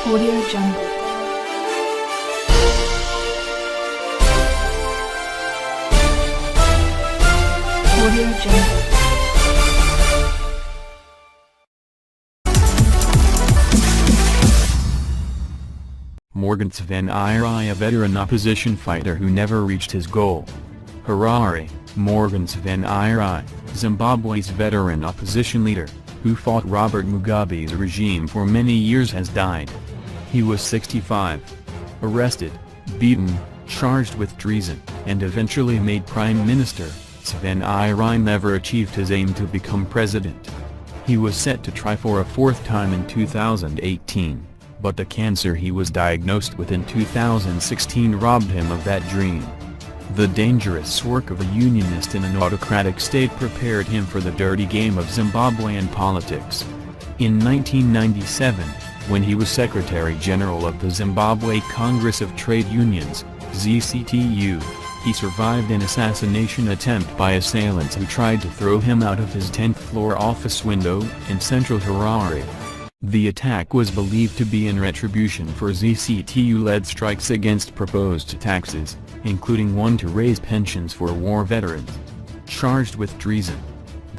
Audio Jungle. Audio Jungle. Morgan Tsvangirai, a veteran opposition fighter who never reached his goal. Harare, Morgan Tsvangirai, Zimbabwe's veteran opposition leader, who fought Robert Mugabe's regime for many years, has died. He was 65. Arrested, beaten, charged with treason, and eventually made prime minister, Tsvangirai never achieved his aim to become president. He was set to try for a fourth time in 2018, but the cancer he was diagnosed with in 2016 robbed him of that dream. The dangerous work of a unionist in an autocratic state prepared him for the dirty game of Zimbabwean politics. In 1997, when he was Secretary General of the Zimbabwe Congress of Trade Unions, ZCTU, he survived an assassination attempt by assailants who tried to throw him out of his 10th-floor office window in central Harare. The attack was believed to be in retribution for ZCTU-led strikes against proposed taxes, including one to raise pensions for war veterans. Charged with treason,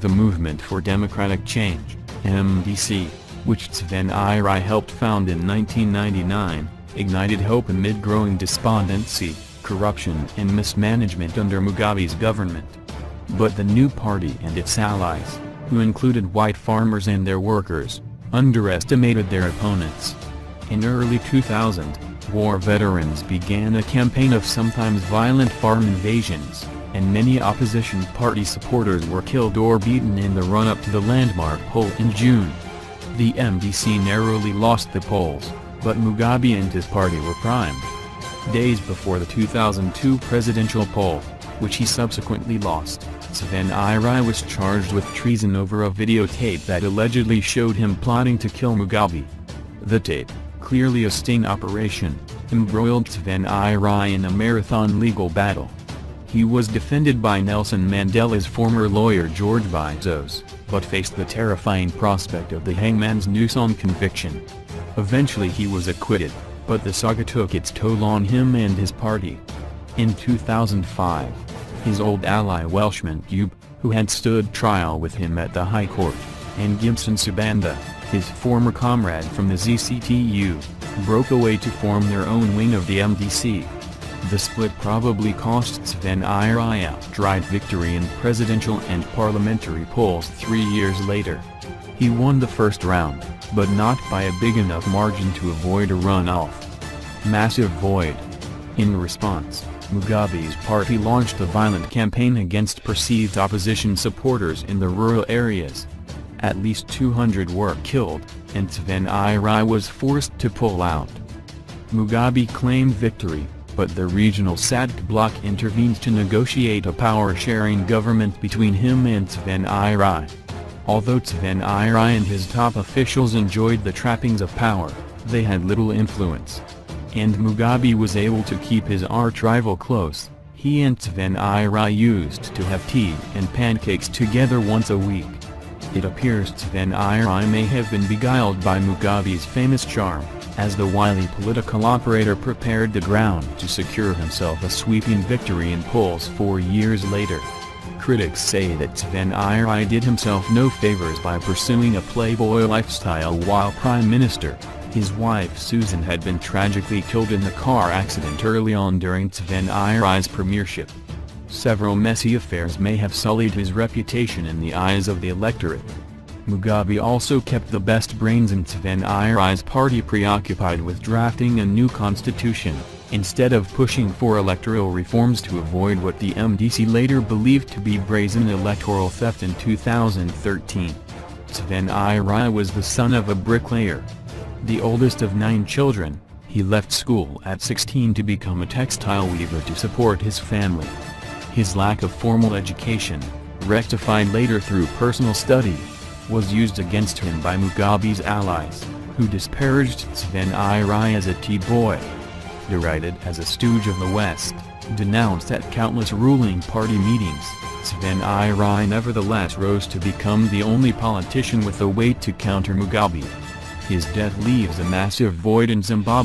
the Movement for Democratic Change, MDC, which Tsvangirai helped found in 1999, ignited hope amid growing despondency, corruption and mismanagement under Mugabe's government. But the new party and its allies, who included white farmers and their workers, underestimated their opponents. In early 2000, war veterans began a campaign of sometimes violent farm invasions, and many opposition party supporters were killed or beaten in the run-up to the landmark poll in June. The MDC narrowly lost the polls, but Mugabe and his party were primed. Days before the 2002 presidential poll, which he subsequently lost, Tsvangirai was charged with treason over a videotape that allegedly showed him plotting to kill Mugabe. The tape, clearly a sting operation, embroiled Tsvangirai in a marathon legal battle. He was defended by Nelson Mandela's former lawyer George Bizos, but faced the terrifying prospect of the hangman's noose on conviction. Eventually he was acquitted, but the saga took its toll on him and his party. In 2005, his old ally Welshman Cube, who had stood trial with him at the High Court, and Gibson Sibanda, his former comrade from the ZCTU, broke away to form their own wing of the MDC. The split probably cost Tsvangirai an outright victory in presidential and parliamentary polls 3 years later. He won the first round, but not by a big enough margin to avoid a runoff. Massive void. In response, Mugabe's party launched a violent campaign against perceived opposition supporters in the rural areas. At least 200 were killed, and Tsvangirai was forced to pull out. Mugabe claimed victory, but the regional SADC bloc intervened to negotiate a power-sharing government between him and Tsvangirai. Although Tsvangirai and his top officials enjoyed the trappings of power, they had little influence. And Mugabe was able to keep his arch-rival close. He and Tsvangirai used to have tea and pancakes together once a week. It appears Tsvangirai may have been beguiled by Mugabe's famous charm, as the wily political operator prepared the ground to secure himself a sweeping victory in polls 4 years later. Critics say that Tsvangirai did himself no favors by pursuing a playboy lifestyle while prime minister. His wife Susan had been tragically killed in a car accident early on during Tsvangirai's premiership. Several messy affairs may have sullied his reputation in the eyes of the electorate. Mugabe also kept the best brains in Tsvangirai's party preoccupied with drafting a new constitution, instead of pushing for electoral reforms to avoid what the MDC later believed to be brazen electoral theft in 2013. Tsvangirai was the son of a bricklayer. The oldest of 9 children, he left school at 16 to become a textile weaver to support his family. His lack of formal education, rectified later through personal study, was used against him by Mugabe's allies, who disparaged Tsvangirai as a tea boy. Derided as a stooge of the West, denounced at countless ruling party meetings, Tsvangirai nevertheless rose to become the only politician with the weight to counter Mugabe. His death leaves a massive void in Zimbabwe.